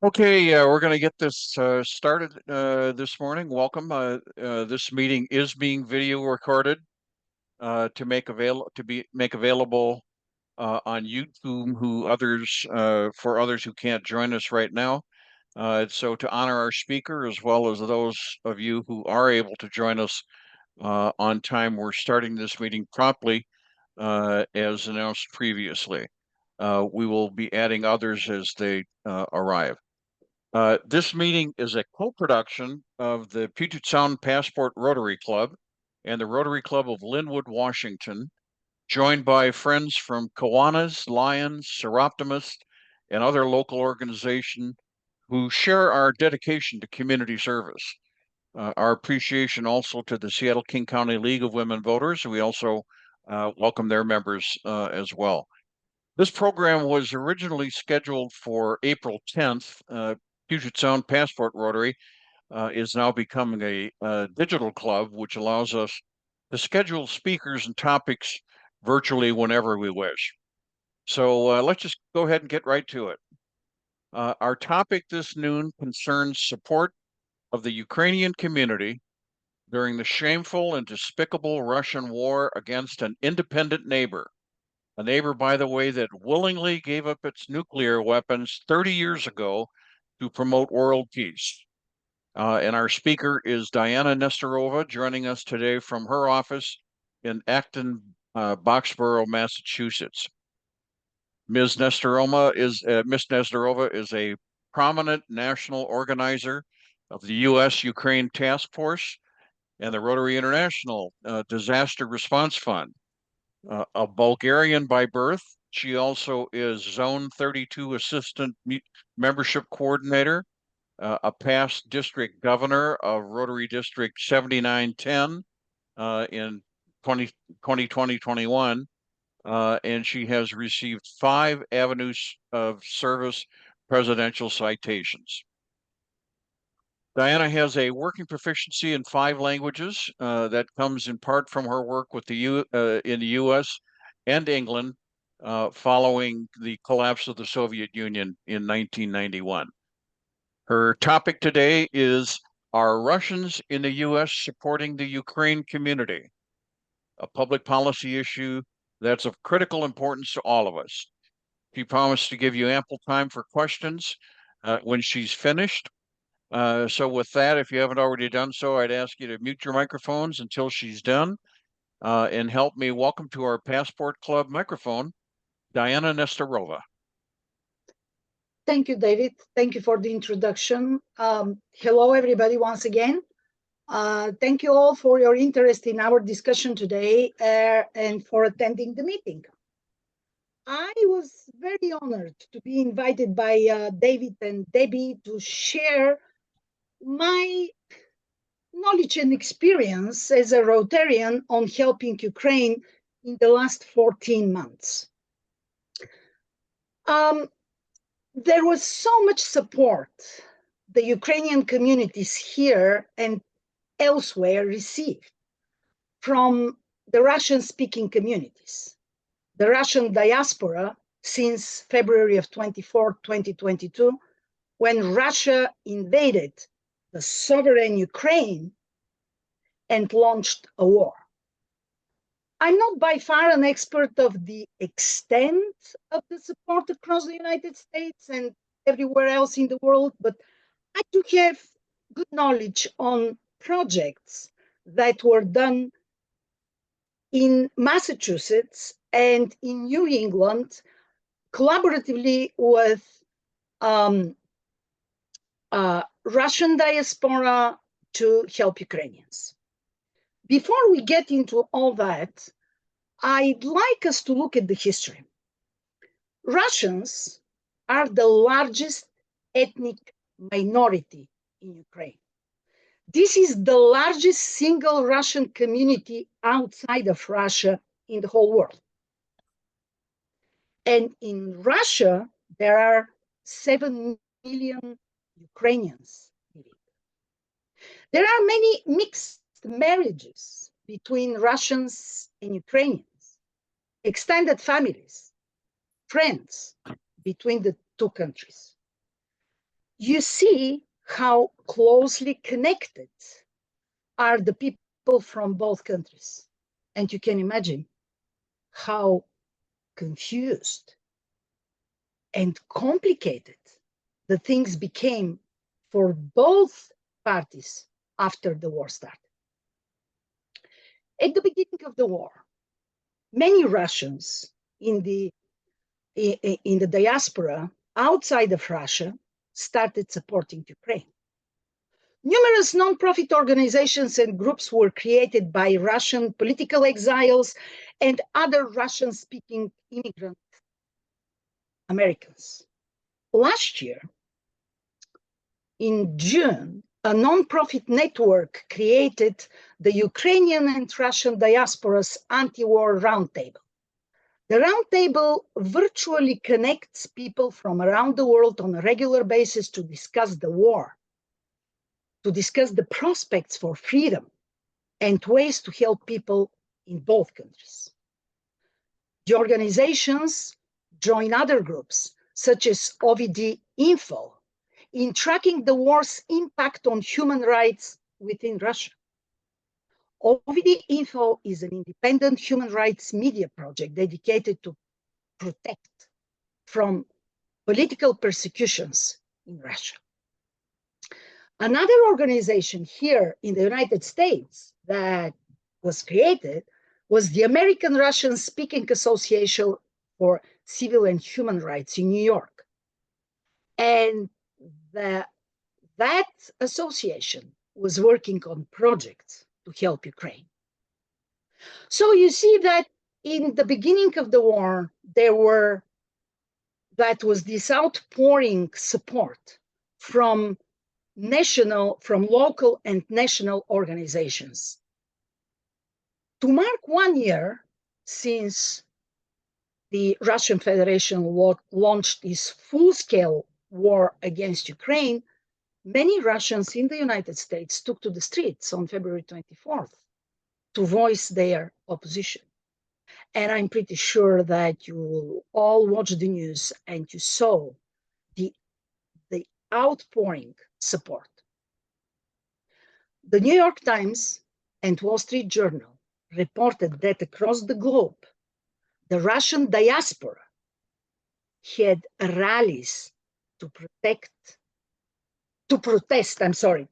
Okay, we're going to get this started this morning. Welcome. This meeting is being video recorded to make available on YouTube. For others who can't join us right now. So to honor our speaker as well as those of you who are able to join us on time, we're starting this meeting promptly as announced previously. We will be adding others as they arrive. This meeting is a co-production of the Puget Sound Passport Rotary Club and the Rotary Club of Linwood, Washington, joined by friends from Kiwanis, Lions, Seroptimus, and other local organizations who share our dedication to community service. Our appreciation also to the Seattle-King County League of Women Voters. We also welcome their members as well. This program was originally scheduled for April 10th. Puget Sound Passport Rotary is now becoming a digital club, which allows us to schedule speakers and topics virtually whenever we wish. So let's just go ahead and get right to it. Our topic this noon concerns support of the Ukrainian community during the shameful and despicable Russian war against an independent neighbor. A neighbor, by the way, that willingly gave up its nuclear weapons 30 years ago to promote world peace. And our speaker is Diana Nestorova, joining us today from her office in Acton, Boxborough, Massachusetts. Ms. Nestorova is a prominent national organizer of the U.S.-Ukraine Task Force and the Rotary International Disaster Response Fund. A Bulgarian by birth, she also is Zone 32 Assistant Membership Coordinator, a past district governor of Rotary District 7910 in 2020-21, and she has received 5 Avenues of Service presidential citations. Diana has a working proficiency in 5 languages that comes in part from her work with in the U.S. and England following the collapse of the Soviet Union in 1991. Her topic today is, are Russians in the U.S. supporting the Ukraine community? A public policy issue that's of critical importance to all of us. She promised to give you ample time for questions when she's finished. So with that, if you haven't already done so, I'd ask you to mute your microphones until she's done and help me welcome to our Passport Club microphone, Diana Nestorova. Thank you, David. Thank you for the introduction. Hello, everybody, once again. Thank you all for your interest in our discussion today and for attending the meeting. I was very honored to be invited by David and Debbie to share my knowledge and experience as a Rotarian on helping Ukraine in the last 14 months. There was so much support the Ukrainian communities here and elsewhere received from the Russian-speaking communities. The Russian diaspora since February of 2022, when Russia invaded the sovereign Ukraine and launched a war. I'm not by far an expert of the extent of the support across the United States and everywhere else in the world, but I do have good knowledge on projects that were done in Massachusetts and in New England collaboratively with Russian diaspora to help Ukrainians. Before we get into all that, I'd like us to look at the history. Russians are the largest ethnic minority in Ukraine. This is the largest single Russian community outside of Russia in the whole world. And in Russia, there are 7 million Ukrainians living. There are many mixed marriages between Russians and Ukrainians, extended families, friends between the two countries. you see how closely connected are the people from both countries. And you can imagine how confused and complicated the things became for both parties after the war started. At the beginning of the war, many Russians in the diaspora outside of Russia started supporting Ukraine. Numerous non-profit organizations and groups were created by Russian political exiles and other Russian-speaking immigrant Americans. Last year, in June, a non-profit network created the Ukrainian and Russian diaspora's anti-war roundtable. The roundtable virtually connects people from around the world on a regular basis to discuss the war, to discuss the prospects for freedom and ways to help people in both countries. The organizations join other groups, such as OVD Info, in tracking the war's impact on human rights within Russia. OVD Info is an independent human rights media project dedicated to protect from political persecutions in Russia. Another organization here in the United States that was created was the American Russian Speaking Association for Civil and Human Rights in New York. And that association was working on projects to help Ukraine. So you see that in the beginning of the war, that was this outpouring support from local and national organizations. To mark 1 year since the Russian Federation launched its full-scale war against Ukraine, many Russians in the United States took to the streets on February 24th to voice their opposition. And I'm pretty sure that you all watched the news and you saw the outpouring support. The New York Times and Wall Street Journal reported that across the globe, the Russian diaspora had rallies to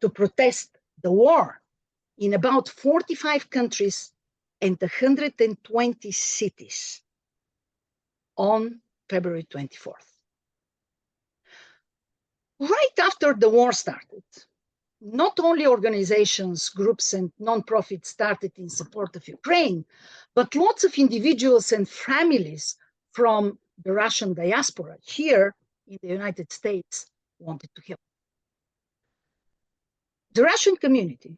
protest the war in about 45 countries and 120 cities on February 24th. Right after the war started, not only organizations, groups, and nonprofits started in support of Ukraine, but lots of individuals and families from the Russian diaspora here in the United States wanted to help. The Russian community,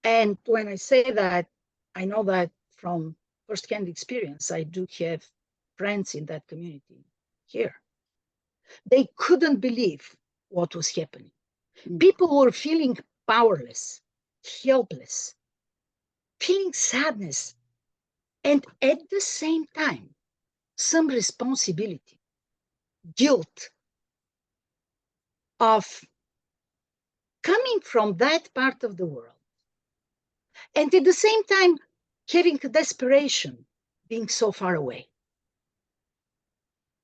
and when I say that, I know that from firsthand experience, I do have friends in that community here. They couldn't believe what was happening. People were feeling powerless, helpless, feeling sadness, and at the same time, some responsibility, guilt of coming from that part of the world. And at the same time, having a desperation, being so far away.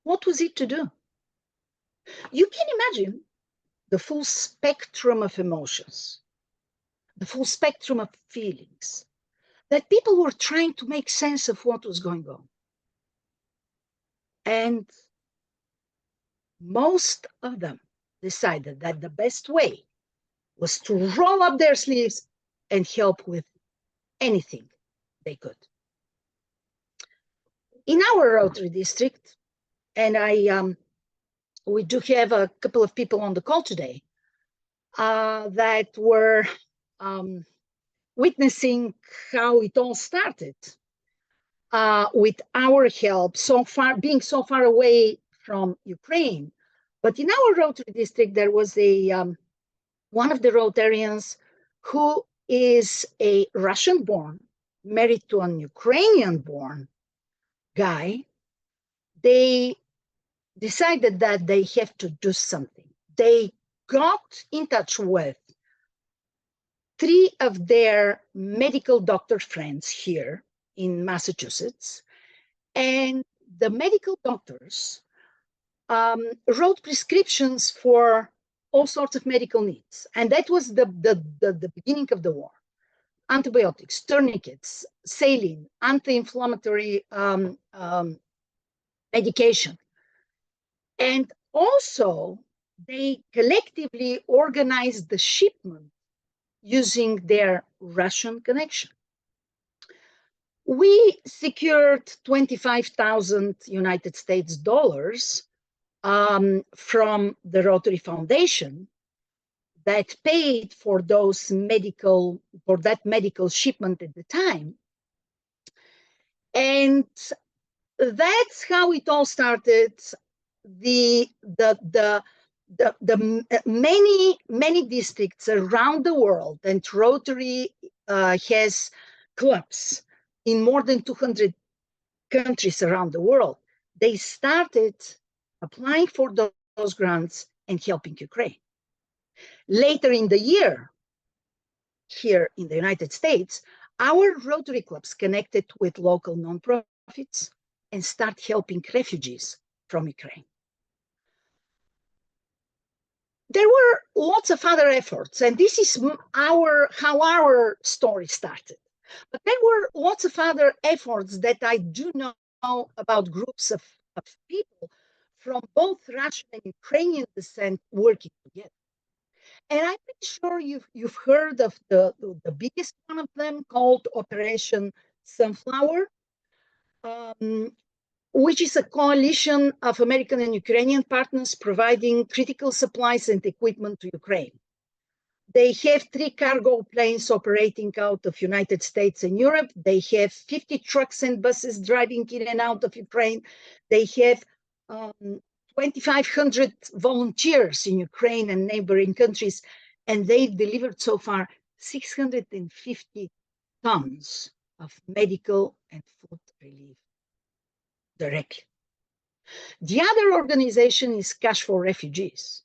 What was it to do? You can imagine the full spectrum of emotions, the full spectrum of feelings, that people were trying to make sense of what was going on. And most of them decided that the best way was to roll up their sleeves and help with anything they could. In our Rotary district, and we do have a couple of people on the call today that were witnessing how it all started with our help being so far away from Ukraine. But in our Rotary district, there was one of the Rotarians who is a Russian-born, married to an Ukrainian-born guy. They decided that they have to do something. they got in touch with three of their medical doctor friends here in Massachusetts, and the medical doctors wrote prescriptions for all sorts of medical needs. And that was the beginning of the war. Antibiotics, tourniquets, saline, anti-inflammatory medication. And also, they collectively organized the shipment using their Russian connection. We secured 25,000 United States dollars from the Rotary Foundation that paid for that medical shipment at the time. And that's how it all started. Many districts around the world, and Rotary has clubs in more than 200 countries around the world. They started applying for those grants and helping Ukraine. Later in the year, here in the United States, our Rotary clubs connected with local nonprofits and start helping refugees from Ukraine. There were lots of other efforts, and this is how our story started. But there were lots of other efforts that I do know about, groups of people from both Russian and Ukrainian descent working together. And I'm pretty sure you've heard of the biggest one of them, called Operation Sunflower, which is a coalition of American and Ukrainian partners providing critical supplies and equipment to Ukraine. They have 3 cargo planes operating out of United States and Europe. They have 50 trucks and buses driving in and out of Ukraine. They have 2,500 volunteers in Ukraine and neighboring countries, and they've delivered so far 650 tons of medical and food relief directly. The other organization is Cash for Refugees.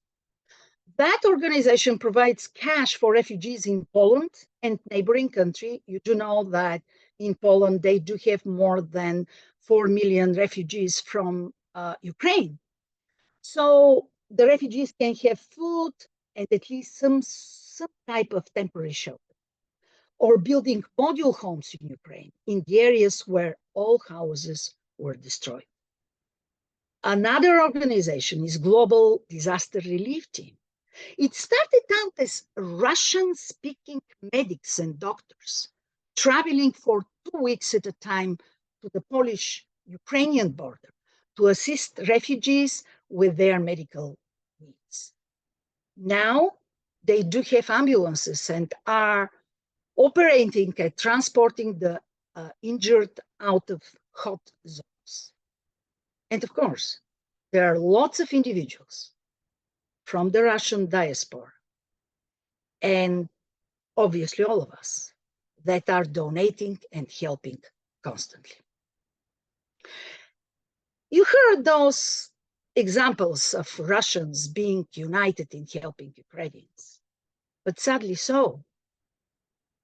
That organization provides cash for refugees in Poland and neighboring country. You do know that in Poland, they do have more than 4 million refugees from Ukraine. So the refugees can have food and at least some type of temporary shelter, or building module homes in Ukraine in the areas where all houses were destroyed. Another organization is Global Disaster Relief Team. It started out as Russian-speaking medics and doctors traveling for 2 weeks at a time to the Polish-Ukrainian border to assist refugees with their medical needs. Now, they do have ambulances and are operating at transporting the injured out of hot zones. And of course, there are lots of individuals from the Russian diaspora, and obviously all of us, that are donating and helping constantly. You heard those examples of Russians being united in helping Ukrainians, but sadly so,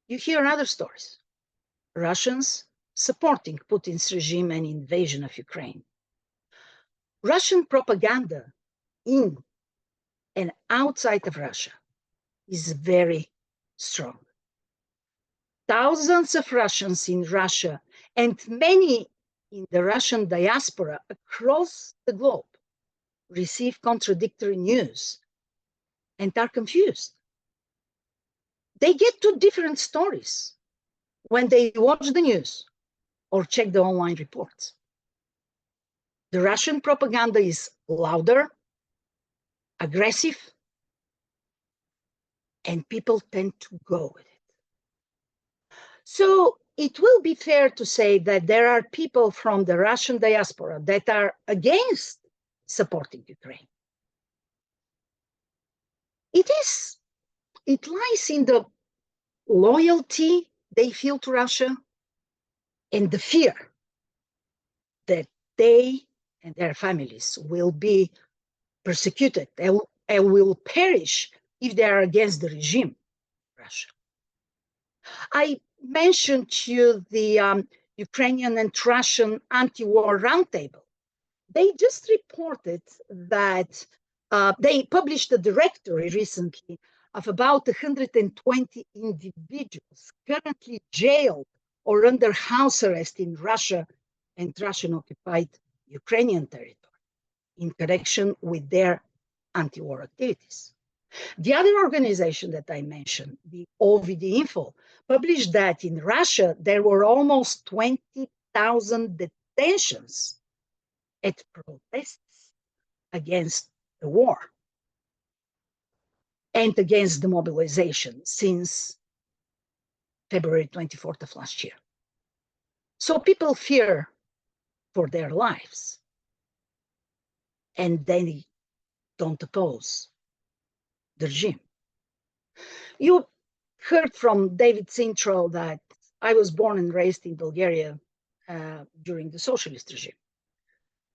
you hear other stories. Russians supporting Putin's regime and invasion of Ukraine. Russian propaganda in and outside of Russia is very strong. Thousands of Russians in Russia and many in the Russian diaspora across the globe receive contradictory news and are confused. They get 2 different stories when they watch the news or check the online reports. The Russian propaganda is louder, aggressive, and people tend to go with it. So it will be fair to say that there are people from the Russian diaspora that are against supporting Ukraine. It lies in the loyalty they feel to Russia and the fear that they and their families will be persecuted, and will perish if they are against the regime, Russia. I mentioned to you the Ukrainian and Russian anti-war roundtable. They just reported that they published a directory recently of about 120 individuals currently jailed or under house arrest in Russia and Russian-occupied Ukrainian territory in connection with their anti-war activities. The other organization that I mentioned, the OVD Info, published that in Russia there were almost 20,000 detentions at protests against the war and against the mobilization since February 24th of last year. So people fear for their lives and they don't oppose the regime. You heard from David's intro that I was born and raised in Bulgaria during the socialist regime.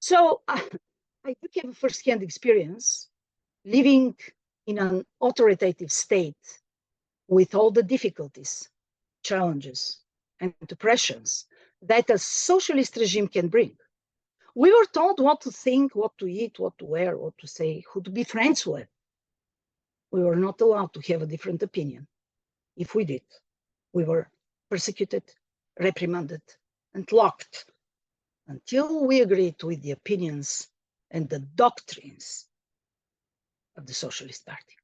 So I do have a first-hand experience living in an authoritative state with all the difficulties, challenges, and oppressions that a socialist regime can bring. We were told what to think, what to eat, what to wear, what to say, who to be friends with. We were not allowed to have a different opinion. If we did, we were persecuted, reprimanded, and locked until we agreed with the opinions and the doctrines of the Socialist Party.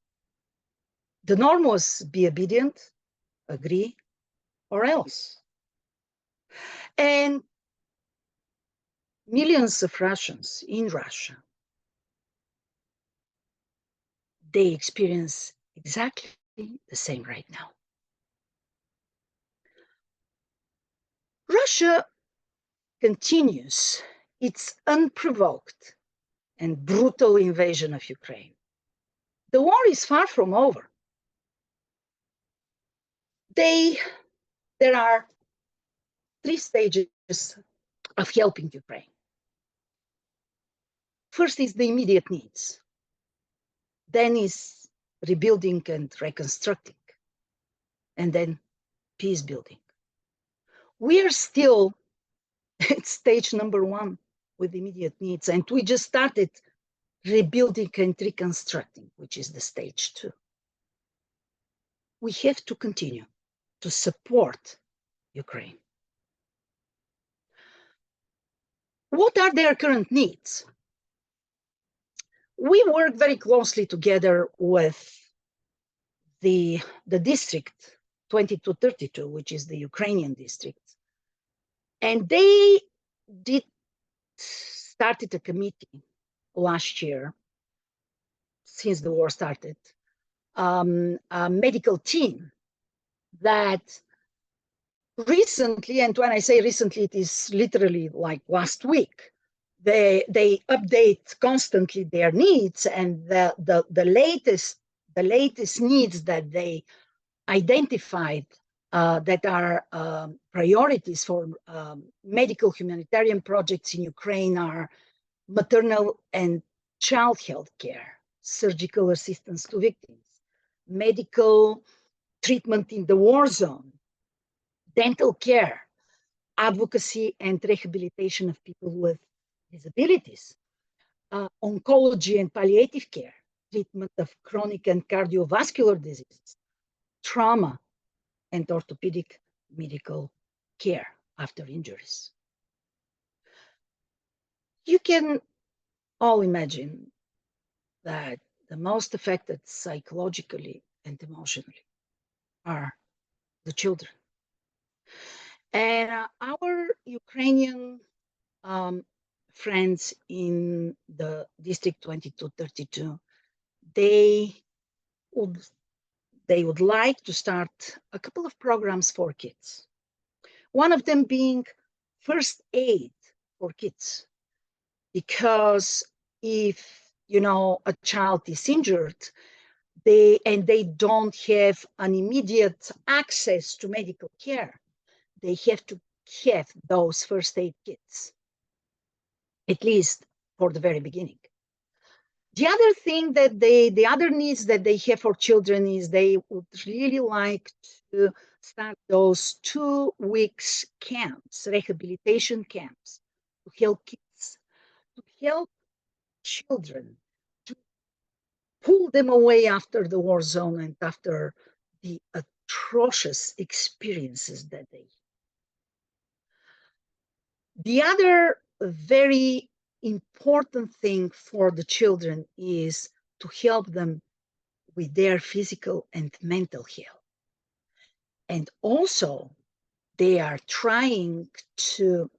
The norm was be obedient, agree, or else. And millions of Russians in Russia, they experience exactly the same right now. Russia continues its unprovoked and brutal invasion of Ukraine. The war is far from over. There are 3 stages of helping Ukraine. First is the immediate needs. Then is rebuilding and reconstructing. And then peace building. We are still at stage number 1 with immediate needs, and we just started rebuilding and reconstructing, which is the stage 2. We have to continue to support Ukraine. What are their current needs? We work very closely together with the district 2232, which is the Ukrainian district. And they started a committee last year, since the war started, a medical team that recently, and when I say recently, it is literally like last week, they update constantly their needs, and the latest needs that they identified that are priorities for medical humanitarian projects in Ukraine are maternal and child health care, surgical assistance to victims, medical treatment in the war zone, dental care, advocacy and rehabilitation of people with disabilities, oncology and palliative care, treatment of chronic and cardiovascular diseases, trauma, and orthopedic medical care after injuries. You can all imagine that the most affected psychologically and emotionally are the children. And our Ukrainian friends in the District 2232, they would like to start a couple of programs for kids. One of them being first aid for kids, because if a child is injured, they don't have an immediate access to medical care, they have to have those first aid kits, at least for the very beginning. The other thing that the other needs that they have for children is they would really like to start those 2 weeks camps, rehabilitation camps, to help kids, to help children, to pull them away after the war zone and after the atrocious experiences that they. The other very important thing for the children is to help them with their physical and mental health. And also, they are trying to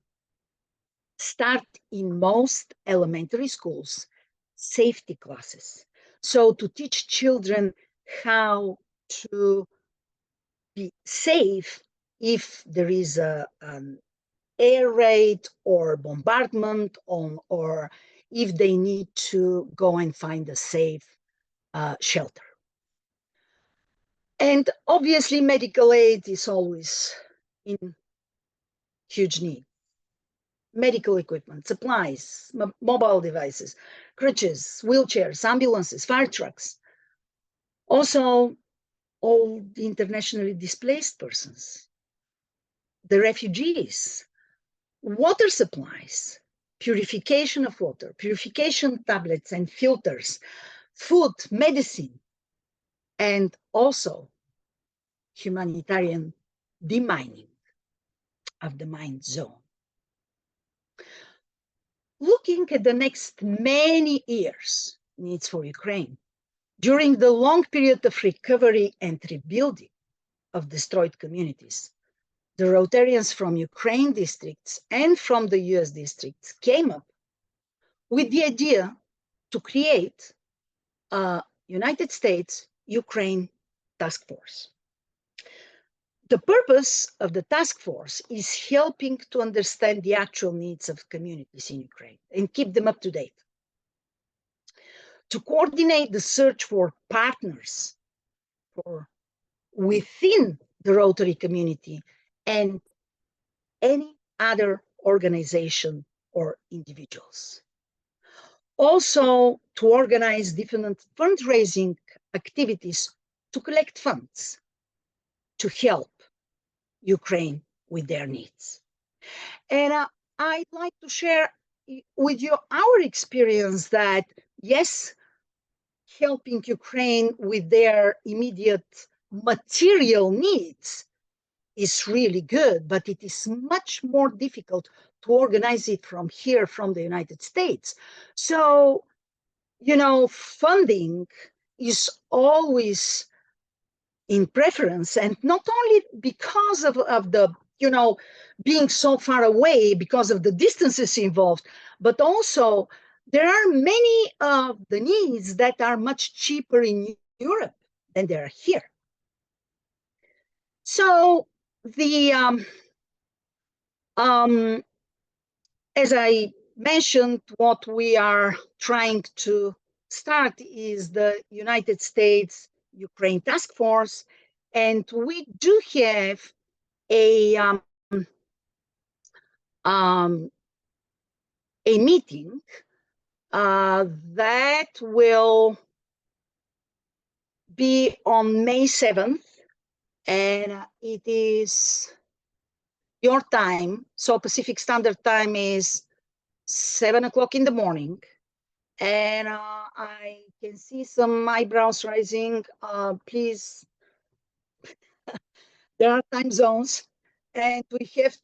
start in most elementary schools safety classes. So, to teach children how to be safe if there is an air raid or bombardment on, or if they need to go and find a safe shelter. And obviously, medical aid is always in huge need. Medical equipment, supplies, mobile devices, crutches, wheelchairs, ambulances, fire trucks. Also, all the internationally displaced persons, the refugees, water supplies, purification of water, purification tablets and filters, food, medicine, and also humanitarian demining of the mine zone. Looking at the next many years needs for Ukraine, during the long period of recovery and rebuilding of destroyed communities, the Rotarians from Ukraine districts and from the US districts came up with the idea to create a United States-Ukraine task force. The purpose of the task force is helping to understand the actual needs of communities in Ukraine and keep them up to date. To coordinate the search for partners for within the Rotary community and any other organization or individuals. Also, to organize different fundraising activities to collect funds to help Ukraine with their needs. And I'd like to share with you our experience that, yes, helping Ukraine with their immediate material needs is really good, but it is much more difficult to organize it from here, from the United States. So, funding is always in preference, and not only because of the, being so far away, because of the distances involved, but also there are many of the needs that are much cheaper in Europe than they are here. So as I mentioned, what we are trying to start is the United States Ukraine Task Force, and we do have a meeting that will be on May 7th, and it is your time. So Pacific Standard Time is 7 o'clock in the morning. And I can see some eyebrows rising. Please, there are time zones, and we have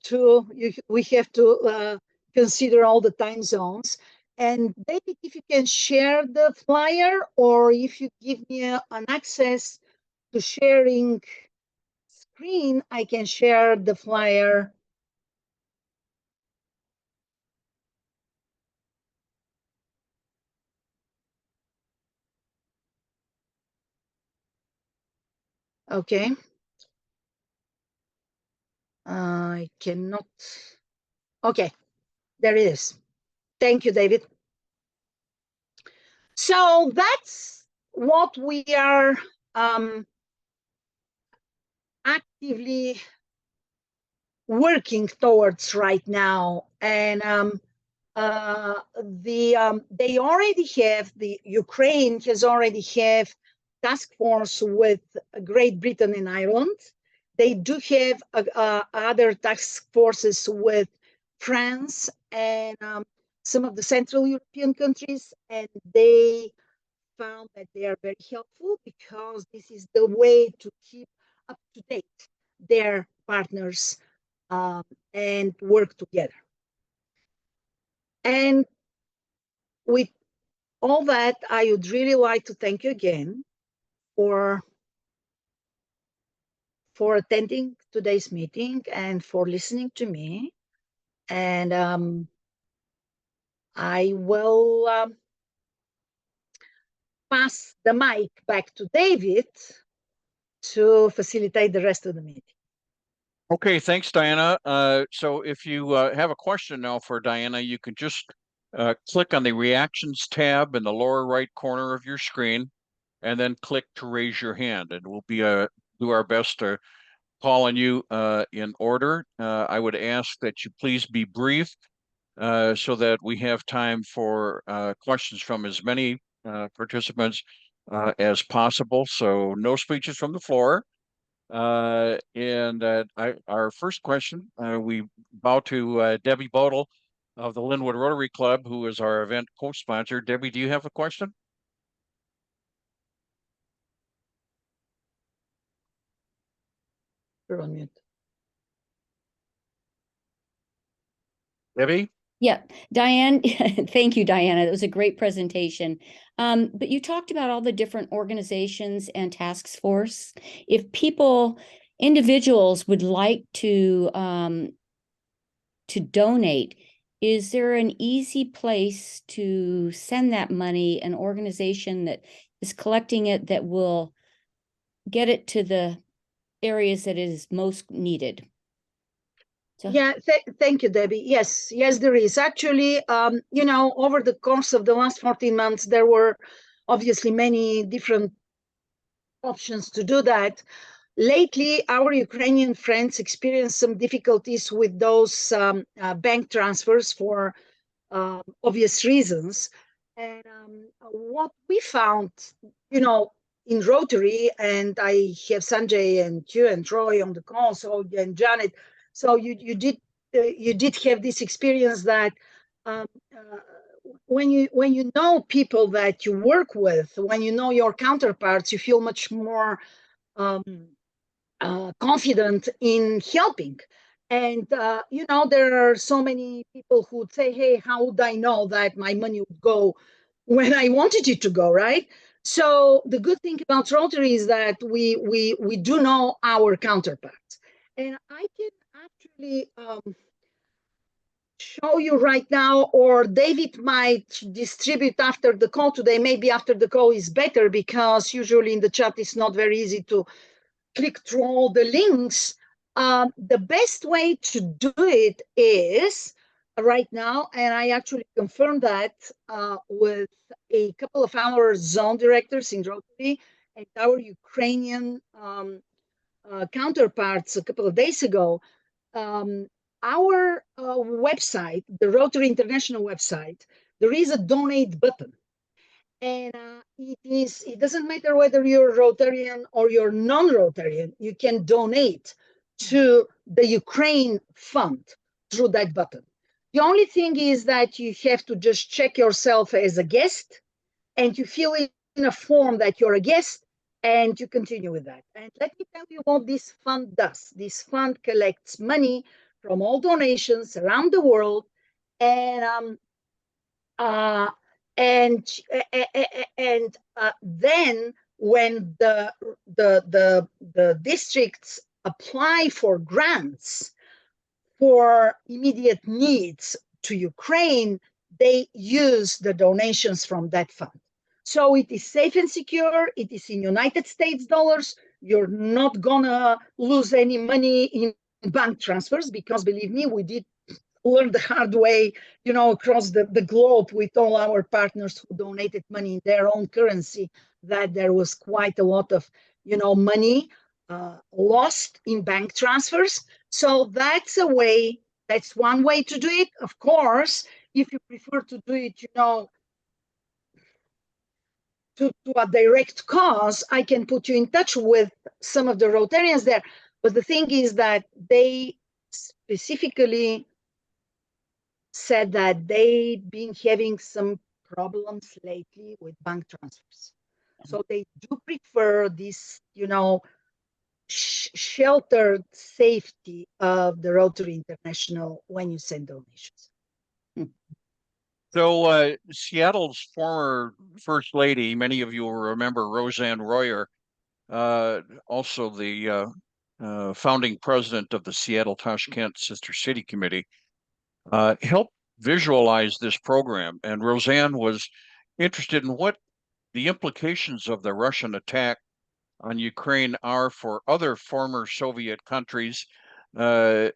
to consider all the time zones. And David, if you can share the flyer, or if you give me an access to sharing screen, I can share the flyer. Okay. I cannot. Okay, there it is. Thank you, David. So that's what we are actively working towards right now. And they already have, the Ukraine has already have task force with Great Britain and Ireland. They do have other task forces with France and some of the Central European countries, and they found that they are very helpful because this is the way to keep up to date their partners and work together. And with all that, I would really like to thank you again for attending today's meeting and for listening to me. And I will pass the mic back to David to facilitate the rest of the meeting. Okay, thanks, Diana. So if you have a question now for Diana, you can just click on the reactions tab in the lower right corner of your screen, and then click to raise your hand, and we'll be do our best to call on you in order. I would ask that you please be brief so that we have time for questions from as many participants as possible. So no speeches from the floor. Our first question, we bow to Debbie Bodel of the Linwood Rotary Club, who is our event co-sponsor. Debbie, do you have a question? You're on mute. Debbie? Yeah, Diane, thank you, Diana. It was a great presentation. But you talked about all the different organizations and task force. If individuals would like to donate, is there an easy place to send that money, an organization that is collecting it that will get it to the areas that is most needed? Yeah, thank you, Debbie. Yes, there is. Actually, over the course of the last 14 months, there were obviously many different options to do that. Lately, our Ukrainian friends experienced some difficulties with those bank transfers for obvious reasons. And what we found, in Rotary, and I have Sanjay and you and Troy on the call, and Janet. So you did have this experience that when you know people that you work with, when you know your counterparts, you feel much more confident in helping. And there are so many people who would say, "Hey, how would I know that my money would go when I wanted it to go?" Right? So the good thing about Rotary is that we do know our counterparts, and I can actually show you right now, or David might distribute after the call today. Maybe after the call is better because usually in the chat it's not very easy to click through all the links. The best way to do it is right now, and I actually confirmed that with a couple of our zone directors in Rotary and our Ukrainian counterparts a couple of days ago. Our website, the Rotary International website, there is a donate button. And it doesn't matter whether you're Rotarian or you're non-Rotarian, you can donate to the Ukraine fund through that button. The only thing is that you have to just check yourself as a guest and you fill in a form that you're a guest and you continue with that. And let me tell you what this fund does. This fund collects money from all donations around the world, and then when the districts apply for grants for immediate needs to Ukraine, they use the donations from that fund. So it is safe and secure. It is in United States dollars. You're not gonna lose any money in bank transfers because, believe me, we did learn the hard way, across the globe with all our partners who donated money in their own currency, that there was quite a lot of, money lost in bank transfers. So that's one way to do it. Of course, if you prefer to do it, to a direct cause, I can put you in touch with some of the Rotarians there. But the thing is that they specifically said that they've been having some problems lately with bank transfers. So they do prefer this, sheltered safety of the Rotary International when you send donations. So Seattle's former First Lady, many of you will remember Roseanne Royer, also the founding president of the Seattle-Tashkent Sister City Committee, helped visualize this program. And Roseanne was interested in what the implications of the Russian attack on Ukraine are for other former Soviet countries, such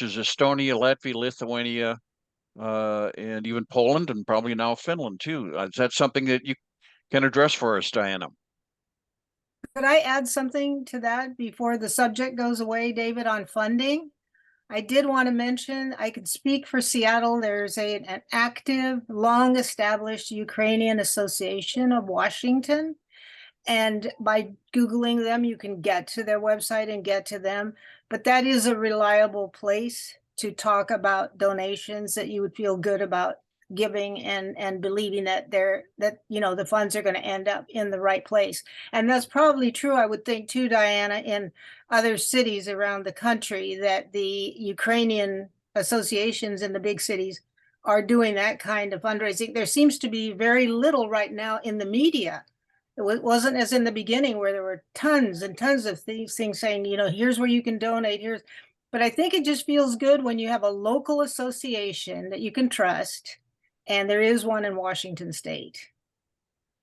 as Estonia, Latvia, Lithuania, and even Poland, and probably now Finland too. Is that something that you can address for us, Diana? Could I add something to that before the subject goes away, David, on funding? I did want to mention, I could speak for Seattle. There's an active, long-established Ukrainian Association of Washington. And by Googling them, you can get to their website and get to them. But that is a reliable place to talk about donations that you would feel good about giving and believing that the funds are going to end up in the right place. And that's probably true, I would think too, Diana, in other cities around the country, that the Ukrainian associations in the big cities are doing that kind of fundraising. There seems to be very little right now in the media. It wasn't as in the beginning where there were tons and tons of things saying, here's where you can donate, but I think it just feels good when you have a local association that you can trust. And there is one in Washington State.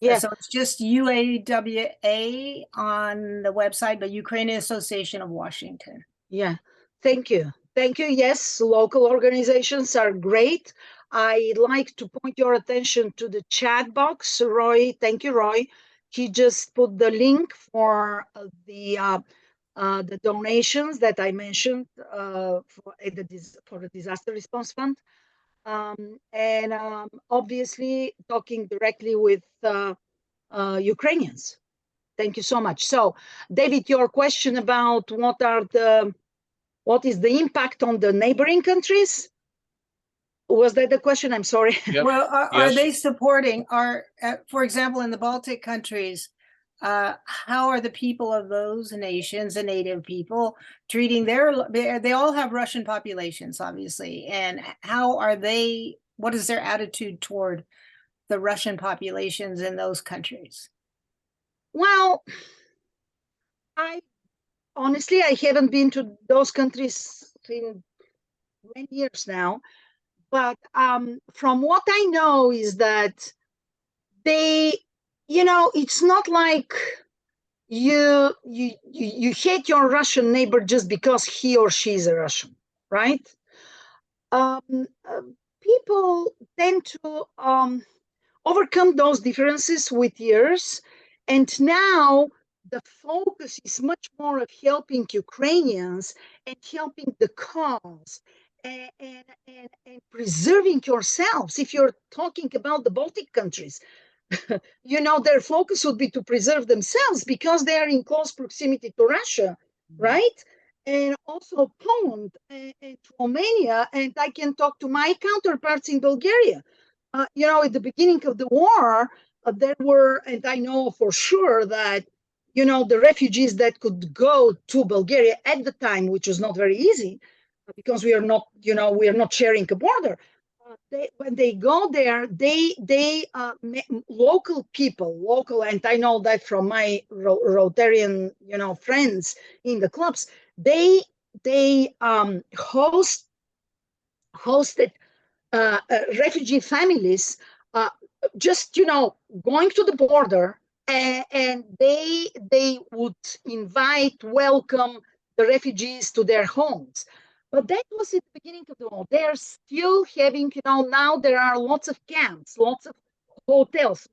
Yeah. So it's just UAWA on the website, but Ukrainian Association of Washington. Yeah. Thank you. Thank you. Yes, local organizations are great. I'd like to point your attention to the chat box. Roy, thank you, Roy. He just put the link for the donations that I mentioned for the Disaster Response Fund. And obviously talking directly with Ukrainians. Thank you so much. So, David, your question about what is the impact on the neighboring countries? Was that the question? I'm sorry. Yep. Well, are Yes. they supporting, for example, in the Baltic countries, how are the people of those nations, the native people, treating they all have Russian populations, obviously, and what is their attitude toward the Russian populations in those countries? Well, honestly, I haven't been to those countries in many years now, but from what I know is that it's not like you hate your Russian neighbor just because he or she is a Russian, right? People tend to overcome those differences with years, and now the focus is much more of helping Ukrainians and helping the cause and preserving yourselves. If you're talking about the Baltic countries, their focus would be to preserve themselves because they are in close proximity to Russia, right? And also Poland and Romania. And I can talk to my counterparts in Bulgaria. At the beginning of the war, there were, and I know for sure that, the refugees that could go to Bulgaria at the time, which was not very easy because we are not sharing a border. When they go there, local, and I know that from my Rotarian, friends in the clubs, they hosted refugee families, just going to the border, and they would welcome the refugees to their homes. But that was at the beginning of the war. They're still having, now there are lots of camps, lots of hotels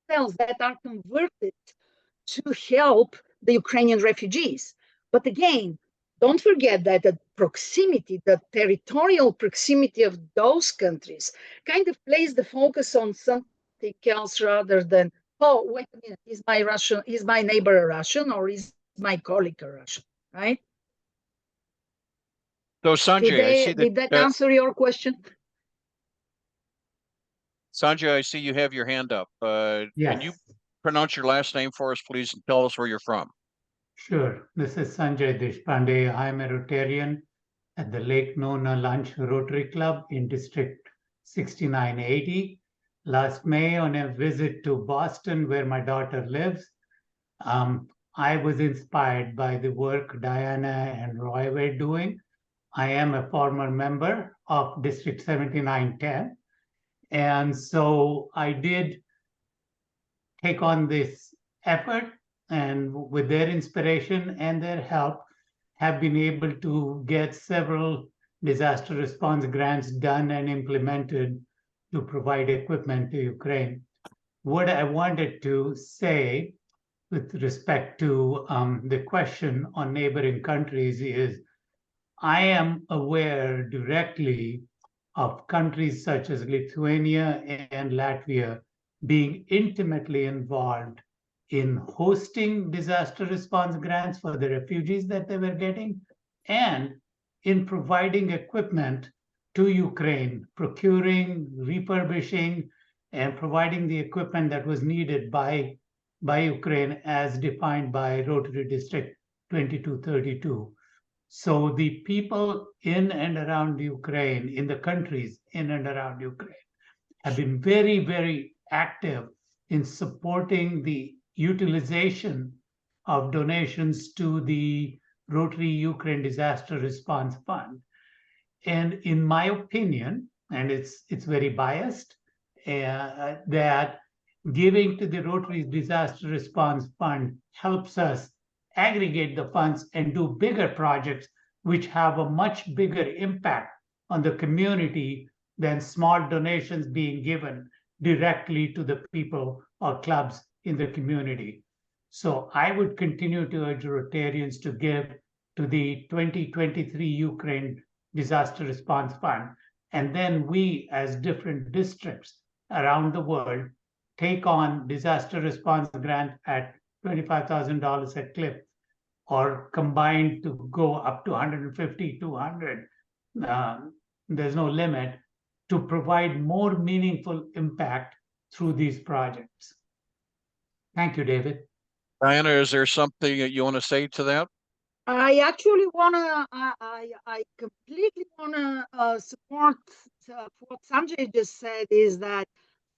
that are converted to help the Ukrainian refugees. But again, don't forget that the proximity, the territorial proximity of those countries kind of places the focus on something else rather than, oh, wait a minute, is my neighbor a Russian or is my colleague a Russian, right? So Sanjay, I see Did that that answer your question? Sanjay, I see you have your hand up. Can you Yes, pronounce your last name for us, please, and tell us where you're from? sure. This is Sanjay Deshpande. I'm a Rotarian at the Lake Nona Lunch Rotary Club in District 6980. Last May, on a visit to Boston, where my daughter lives, I was inspired by the work Diana and Roy were doing. I am a former member of District 7910. And so I did take on this effort, and with their inspiration and their help, have been able to get several disaster response grants done and implemented to provide equipment to Ukraine. What I wanted to say with respect to the question on neighboring countries is I am aware directly of countries such as Lithuania and Latvia being intimately involved in hosting disaster response grants for the refugees that they were getting and in providing equipment to Ukraine, procuring, refurbishing, and providing the equipment that was needed by Ukraine as defined by Rotary District 2232. So the people in and around Ukraine, in the countries in and around Ukraine, have been very, very active in supporting the utilization of donations to the Rotary Ukraine Disaster Response Fund. And in my opinion, and it's very biased, that giving to the Rotary Disaster Response Fund helps us aggregate the funds and do bigger projects which have a much bigger impact on the community than small donations being given directly to the people or clubs in the community. So I would continue to urge Rotarians to give to the 2023 Ukraine Disaster Response Fund. And then we, as different districts around the world, take on disaster response grant at $25,000 a clip, or combined to go up to 150, 200. There's no limit to provide more meaningful impact through these projects. Thank you, David. Diana, is there something that you want to say to that? I actually wanna, I completely wanna support what Sanjay just said, is that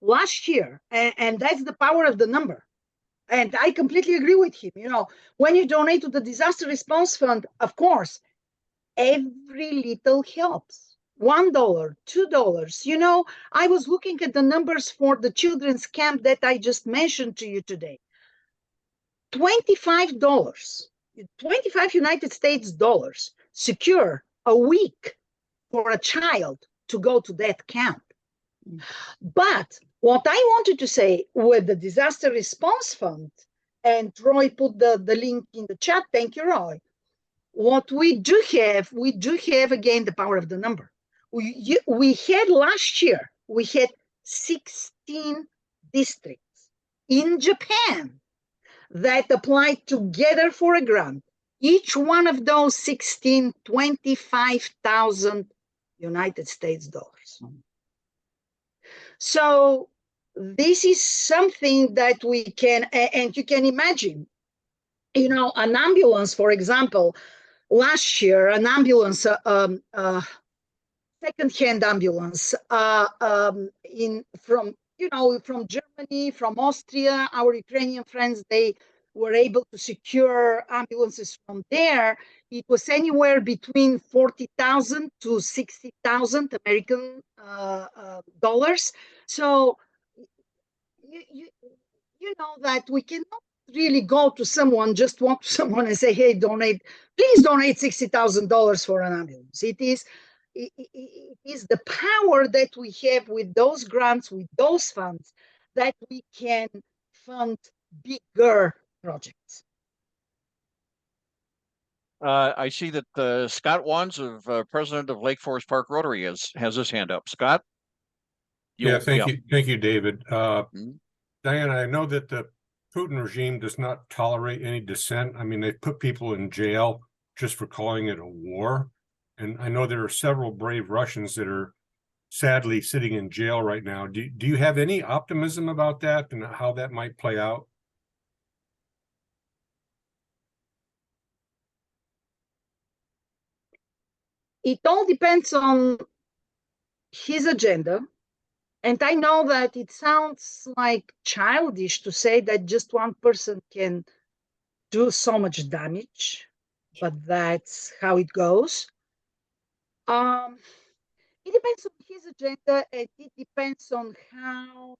last year, and that's the power of the number. And I completely agree with him. You know, when you donate to the Disaster Response Fund, of course, every little helps. $1, $2. You know, I was looking at the numbers for the children's camp that I just mentioned to you today. $25, 25 United States dollars, secure a week for a child to go to that camp. But what I wanted to say with the Disaster Response Fund, and Roy put the link in the chat, thank you, Roy. What we do have again the power of the number. We had last year, we had 16 districts in Japan that applied together for a grant. Each one of those 16, 25,000 United States dollars. So this is something that we can, and you can imagine, you know, an ambulance, for example, last year, an ambulance, second-hand ambulance from Germany, from Austria, our Ukrainian friends, they were able to secure ambulances from there. It was anywhere between 40,000 to 60,000 American dollars. So you know that we cannot really go to someone, just walk to someone and say, hey, please donate $60,000 for an ambulance. It is the power that we have with those grants, with those funds, that we can fund bigger projects. I see that Scott Wands, president of Lake Forest Park Rotary, has his hand up. Scott? Yeah, thank you, David. Mhm. Diana, I know that the Putin regime does not tolerate any dissent. I mean, they've put people in jail just for calling it a war. And I know there are several brave Russians that are sadly sitting in jail right now. Do you have any optimism about that and how that might play out? It all depends on his agenda. And I know that it sounds like childish to say that just one person can do so much damage, but that's how it goes. It depends on his agenda, and it depends on how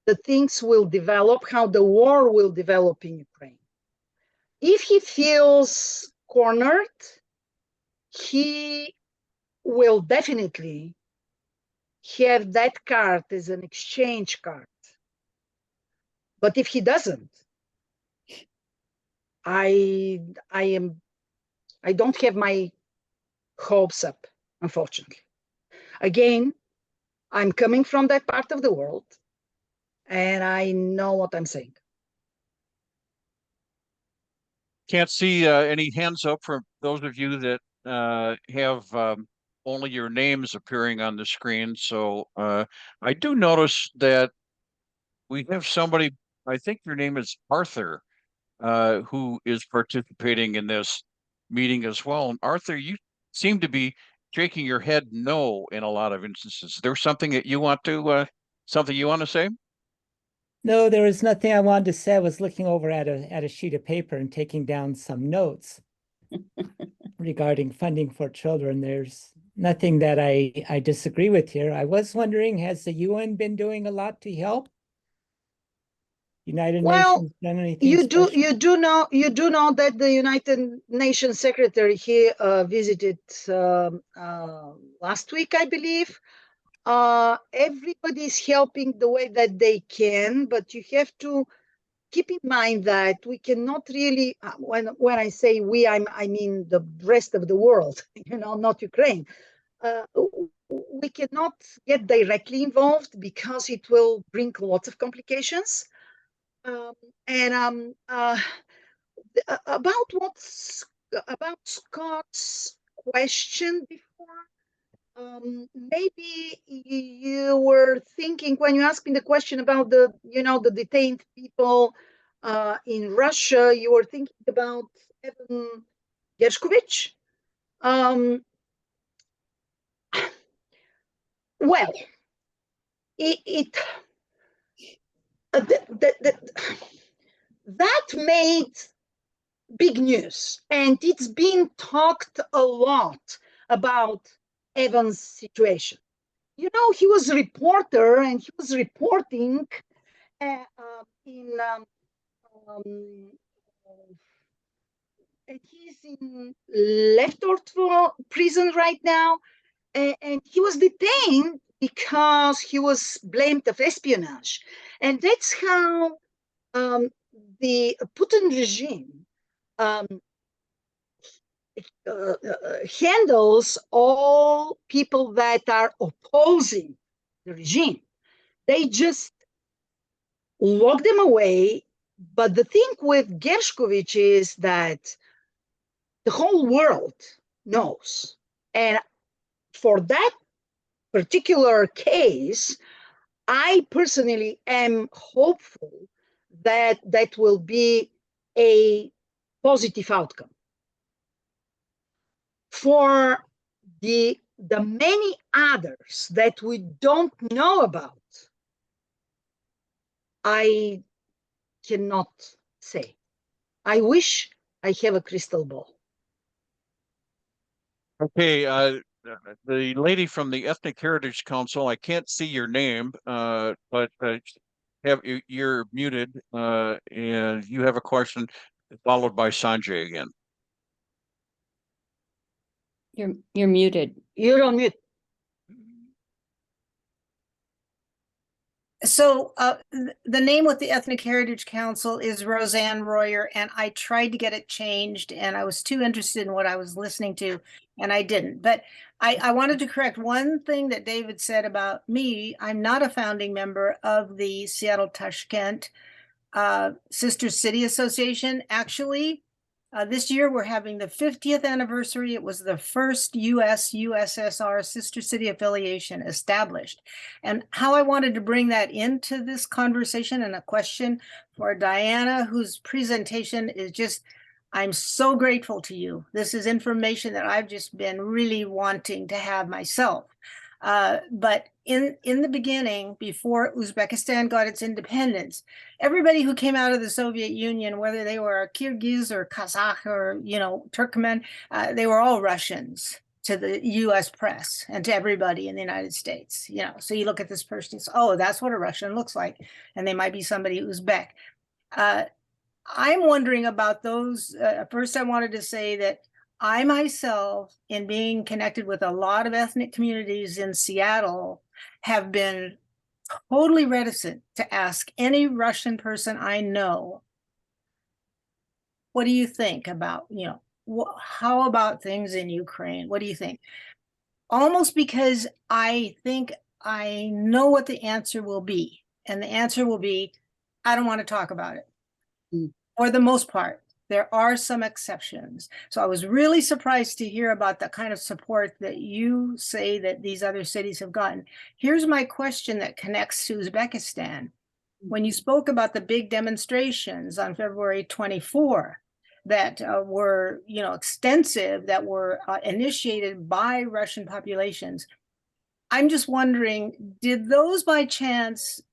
the things will develop, how the war will develop in Ukraine. If he feels cornered, he will definitely have that card as an exchange card. But if he doesn't, I don't have my hopes up, unfortunately. Again, I'm coming from that part of the world, and I know what I'm saying. Can't see any hands up from those of you that have only your names appearing on the screen. So I do notice that we have somebody, I think your name is Arthur, who is participating in this meeting as well. And Arthur, you seem to be shaking your head no in a lot of instances. Is there something that you want to say? No, there was nothing I wanted to say. I was looking over at a sheet of paper and taking down some notes regarding funding for children. There's nothing that I disagree with here. I was wondering, has the UN been doing a lot to help? United Nations done anything you special? you do know that the United Nations Secretary here visited last week, I believe. Everybody's helping the way that they can, but you have to keep in mind that we cannot really, when I say we, I mean the rest of the world, not Ukraine. We cannot get directly involved because it will bring lots of complications. About Scott's question before, maybe you were thinking when you asked me the question about the detained people in Russia, you were thinking about Evan Gershkovich. Well, that made big news, and it's been talked a lot about Evan's situation. He was a reporter, and he was reporting in and he's in Leftortvo prison right now, and he was detained because he was blamed of espionage, and that's how the Putin regime handles all people that are opposing the regime. They just lock them away. But the thing with Gershkovich is that the whole world knows. And for that particular case, I personally am hopeful that that will be a positive outcome. For the many others that we don't know about, I cannot say. I wish I have a crystal ball. Okay, the lady from the Ethnic Heritage Council, I can't see your name, but you're muted, and you have a question followed by Sanjay again. You're muted. You're on mute. So the name with the Ethnic Heritage Council is Roseanne Royer, and I tried to get it changed, and I was too interested in what I was listening to, and I didn't. But I wanted to correct one thing that David said about me. I'm not a founding member of the Seattle Tashkent Sister City Association. Actually, this year we're having the 50th anniversary. It was the first US-USSR Sister City affiliation established. And how I wanted to bring that into this conversation, and a question for Diana, whose presentation is just, I'm so grateful to you. This is information that I've just been really wanting to have myself. But in the beginning, before Uzbekistan got its independence, everybody who came out of the Soviet Union, whether they were Kyrgyz or Kazakh or, Turkmen, they were all Russians to the US press and to everybody in the United States. So you look at this person, oh, that's what a Russian looks like. And they might be somebody Uzbek. I'm wondering about those. First, I wanted to say that I myself, in being connected with a lot of ethnic communities in Seattle, have been totally reticent to ask any Russian person I know, what do you think about, how about things in Ukraine? What do you think? Almost because I think I know what the answer will be. And the answer will be, I don't want to talk about it. For the most part. There are some exceptions. So I was really surprised to hear about the kind of support that you say that these other cities have gotten. Here's my question that connects to Uzbekistan. When you spoke about the big demonstrations on February 24 that were, extensive, that were initiated by Russian populations, I'm just wondering, did those by chance,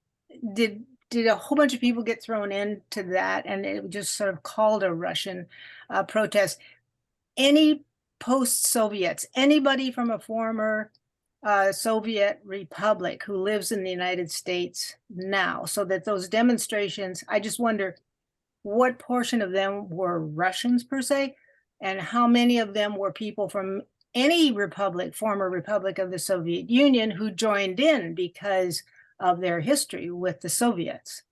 did a whole bunch of people get thrown into that, and it just sort of called a Russian protest? Any post-Soviets, anybody from a former Soviet republic who lives in the United States now, so that those demonstrations, I just wonder what portion of them were Russians per se, and how many of them were people from any republic, former republic of the Soviet Union, who joined in because of their history with the Soviets.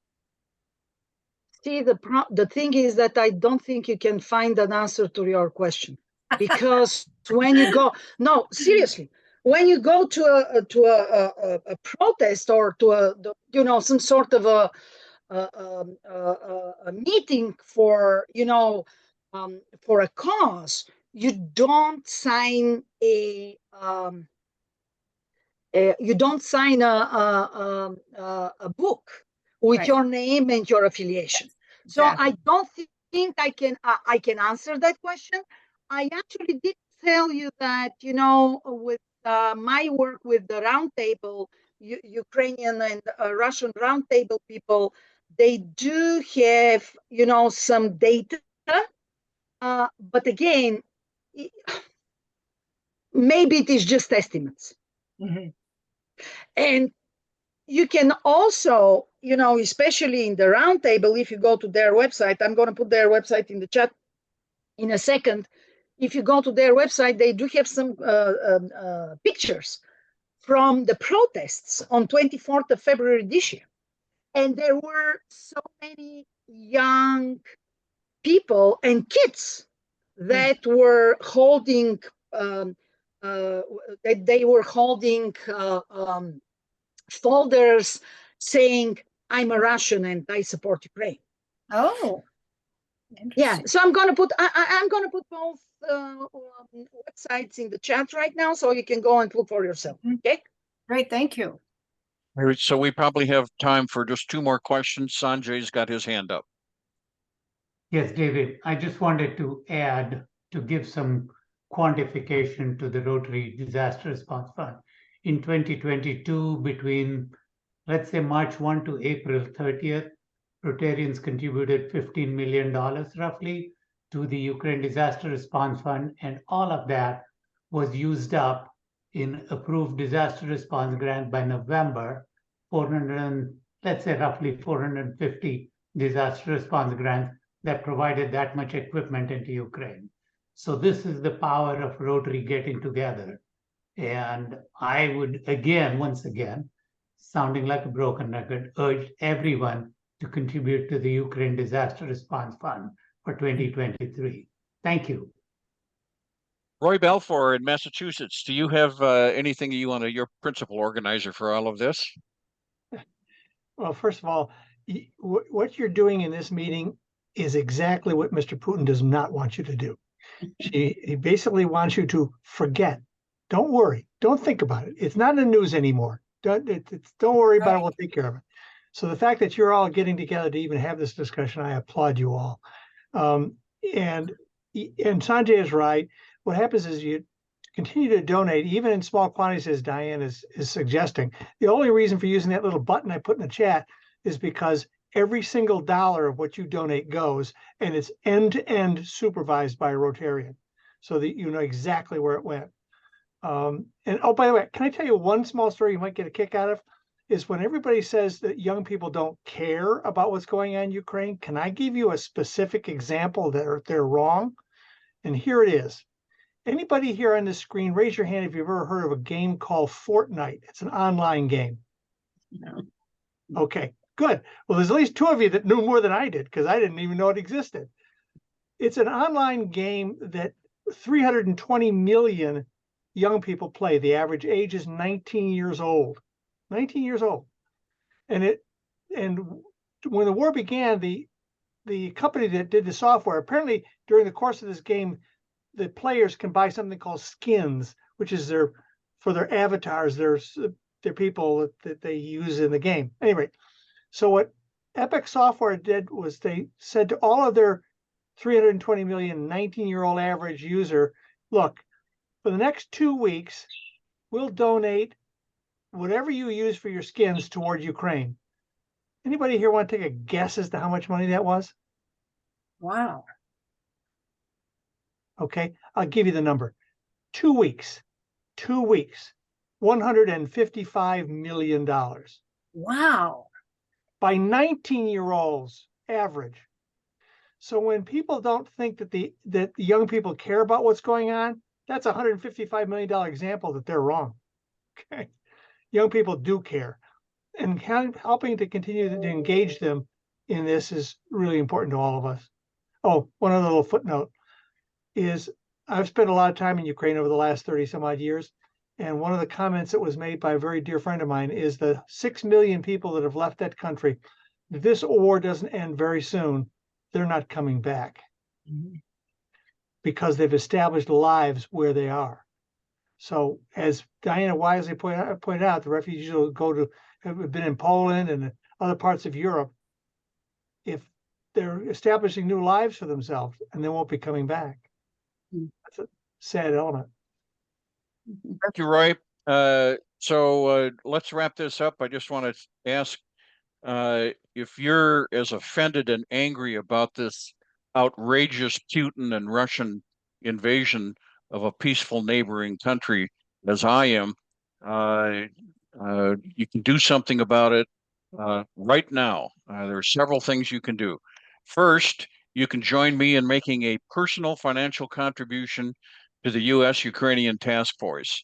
See, the thing is that I don't think you can find an answer to your question, because when you go, no, seriously, when you go to a protest or to some sort of a meeting for for a cause, you don't sign a book with your name and your affiliation. So I don't think I can answer that question. I actually did tell you that, with my work with the roundtable, Ukrainian and Russian roundtable people, they do have, some data. But again, maybe it is just estimates. Mm-hmm. And you can also, especially in the roundtable, if you go to their website, I'm going to put their website in the chat in a second. If you go to their website, they do have some pictures from the protests on 24th of February this year. And there were so many young people and kids that were holding, folders saying, I'm a Russian and I support Ukraine. Oh, yeah. So I'm going to put both websites in the chat right now, so you can go and look for yourself. Okay. Great. Thank you. All right, so we probably have time for just two more questions. Sanjay's got his hand up. Yes, David, I just wanted to add, to give some quantification to the Rotary Disaster Response Fund. In 2022, between, let's say, March 1 to April 30th, Rotarians contributed $15 million roughly to the Ukraine Disaster Response Fund, and all of that was used up in approved disaster response grant by November. 400, let's say roughly 450 disaster response grants that provided that much equipment into Ukraine. So this is the power of Rotary getting together. And I would once again, sounding like a broken record, urged everyone to contribute to the Ukraine Disaster Response Fund for 2023. Thank you. Roy Balfour in Massachusetts, do you have anything you want to, your principal organizer for all of this? Well, first of all, what you're doing in this meeting is exactly what Mr. Putin does not want you to do. He basically wants you to forget. Don't worry. Don't think about it. It's not in the news anymore. Don't worry about it. We'll take care of it. So the fact that you're all getting together to even have this discussion, I applaud you all. And Sanjay is right. What happens is you continue to donate, even in small quantities, as Diane is suggesting. The only reason for using that little button I put in the chat is because every single dollar of what you donate goes, and it's end-to-end supervised by a Rotarian, so that you know exactly where it went. And oh, by the way, can I tell you one small story you might get a kick out of? Is when everybody says that young people don't care about what's going on in Ukraine, can I give you a specific example that they're wrong? And here it is. Anybody here on the screen, raise your hand if you've ever heard of a game called Fortnite. It's an online game. No. Okay, good. Well, there's at least two of you that knew more than I did, because I didn't even know it existed. It's an online game that 320 million young people play. The average age is 19 years old. 19 years old. And when the war began, the company that did the software, apparently during the course of this game, the players can buy something called skins, which is for their avatars, their people that they use in the game. Anyway, so what Epic Software did was they said to all of their 320 million 19-year-old average user, look, for the next 2 weeks, we'll donate whatever you use for your skins toward Ukraine. Anybody here want to take a guess as to how much money that was? Wow. Okay, I'll give you the number. 2 weeks, 2 weeks, $155 million Wow. by 19-year-olds average. So when people don't think that the young people care about what's going on, that's a $155 million example that they're wrong. Okay, young people do care, and helping to continue to engage them in this is really important to all of us. Oh, one other little footnote is I've spent a lot of time in Ukraine over the last 30 some odd years. And one of the comments that was made by a very dear friend of mine is the 6 million people that have left that country, if this war doesn't end very soon, they're not coming back because they've established lives where they are. So as Diana wisely pointed out, the refugees will have been in Poland and other parts of Europe. If they're establishing new lives for themselves and they won't be coming back. That's a sad element. Thank you, Roy. So let's wrap this up. I just want to ask if you're as offended and angry about this outrageous Putin and Russian invasion of a peaceful neighboring country as I am, you can do something about it right now. There are several things you can do. First, you can join me in making a personal financial contribution to the U.S. Ukrainian Task Force.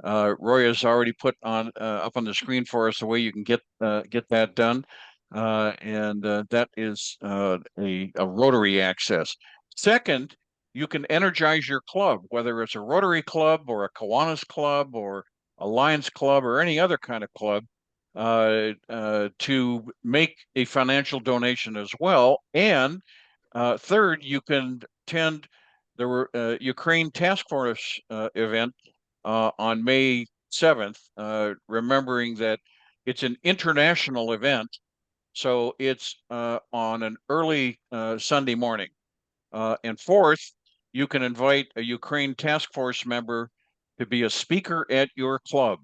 Roy has already put on up on the screen for us the way you can get that done, and that is a Rotary access. Second, you can energize your club, whether it's a Rotary club or a Kiwanis club or a Lions club or any other kind of club, to make a financial donation as well. And third, you can attend the Ukraine Task Force event on May 7th, remembering that it's an international event. So it's on an early Sunday morning. And fourth, you can invite a Ukraine Task Force member to be a speaker at your club.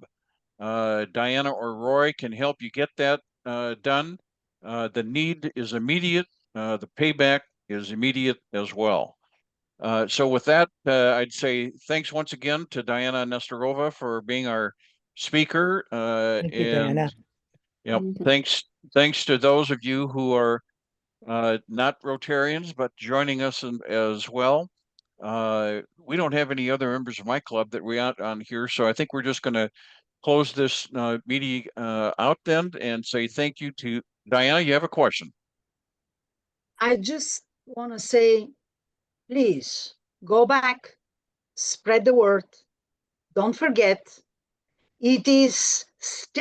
Diana or Roy can help you get that done. The need is immediate. The payback is immediate as well. So with that, I'd say thanks once again to Diana Nestorova for being our speaker. Thank you, Diana. Yep, thanks to those of you who are not Rotarians, but joining us as well. We don't have any other members of my club that we aren't on here, so I think we're just going to close this meeting out then and say thank you to Diana. You have a question? I just want to say, please go back, spread the word. Don't forget, it is,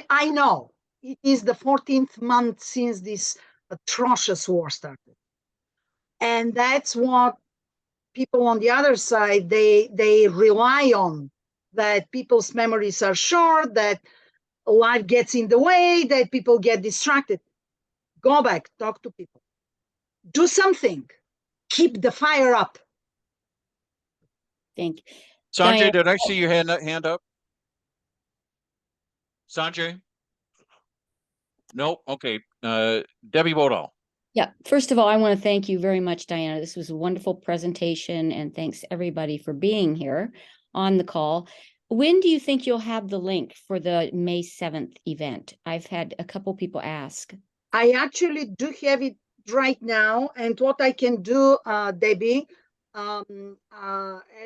I know, it is the 14th month since this atrocious war started. And that's what people on the other side, they rely on, that people's memories are short, that life gets in the way, that people get distracted. Go back, talk to people. Do something. Keep the fire up. Thank you. Sanjay, Diana- did I see your hand up? Sanjay? No? Okay. Debbie Bodall. Yeah, first of all, I want to thank you very much, Diana. This was a wonderful presentation, and thanks everybody for being here on the call. When do you think you'll have the link for the May 7th event? I've had a couple people ask. I actually do have it right now, and what I can do, Debbie, as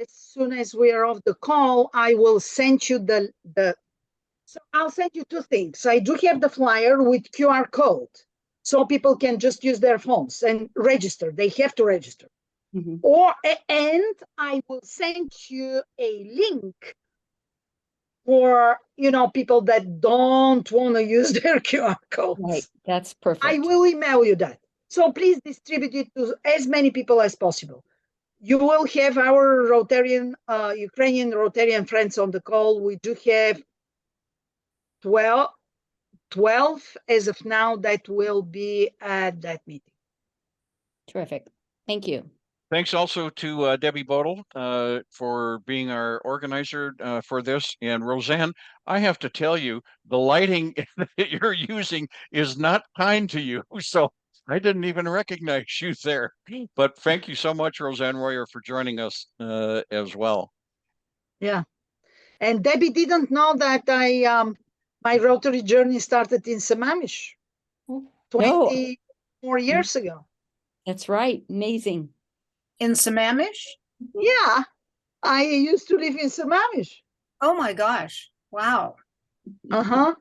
soon as we are off the call, I will send you so I'll send you two things. I do have the flyer with QR code, so people can just use their phones and register. They have to register. Mhm. And I will send you a link for, people that don't want to use their QR codes. Right, that's perfect. I will email you that. So please distribute it to as many people as possible. You will have our Rotarian, Ukrainian Rotarian friends on the call. We do have 12 as of now that will be at that meeting. Terrific. Thank you. Thanks also to Debbie Bodel for being our organizer for this. And Roseanne, I have to tell you, the lighting that you're using is not kind to you. So I didn't even recognize you there. But thank you so much, Roseanne Royer, for joining us as well. Yeah. And Debbie didn't know that my Rotary journey started in Sammamish 24 years ago. That's right. Amazing. In Sammamish? Yeah, I used to live in Sammamish. Oh my gosh. Wow. Uh-huh.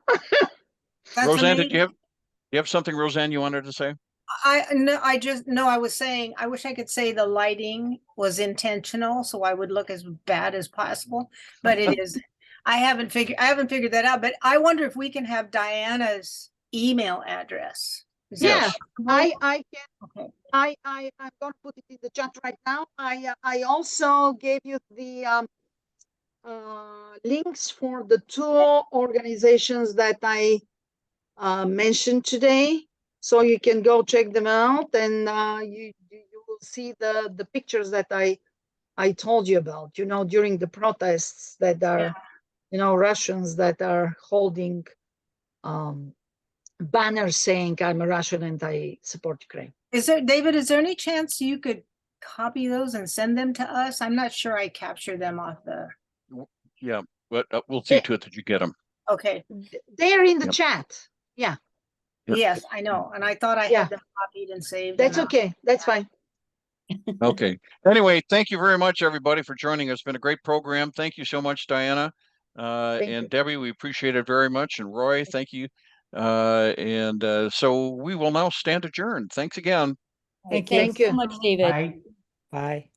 That's Roseanne, amazing. did you have something, Roseanne, you wanted to say? I was saying, I wish I could say the lighting was intentional, so I would look as bad as possible, but it is. I haven't figured that out, but I wonder if we can have Diana's email address. Yeah, I can. Okay. I'm going to put it in the chat right now. I also gave you the links for the two organizations that I mentioned today, so you can go check them out, and you will see the pictures that I told you about. During the protests that are, Russians that are holding banners saying I'm a Russian and I support Ukraine. David, is there any chance you could copy those and send them to us? I'm not sure I captured them off the. Yeah, but we'll see to it that you get them. Okay. They're in the chat. Yeah. Yep. Yes, I know. And I thought I had them copied and saved. That's okay. That's fine. Okay. Anyway, thank you very much, everybody, for joining us. It's been a great program. Thank you so much, Diana. And you. Debbie, we appreciate it very much. And Roy, thank you. So we will now stand adjourned. Thanks again. Thank Thank you you. so much, David. Bye. Bye.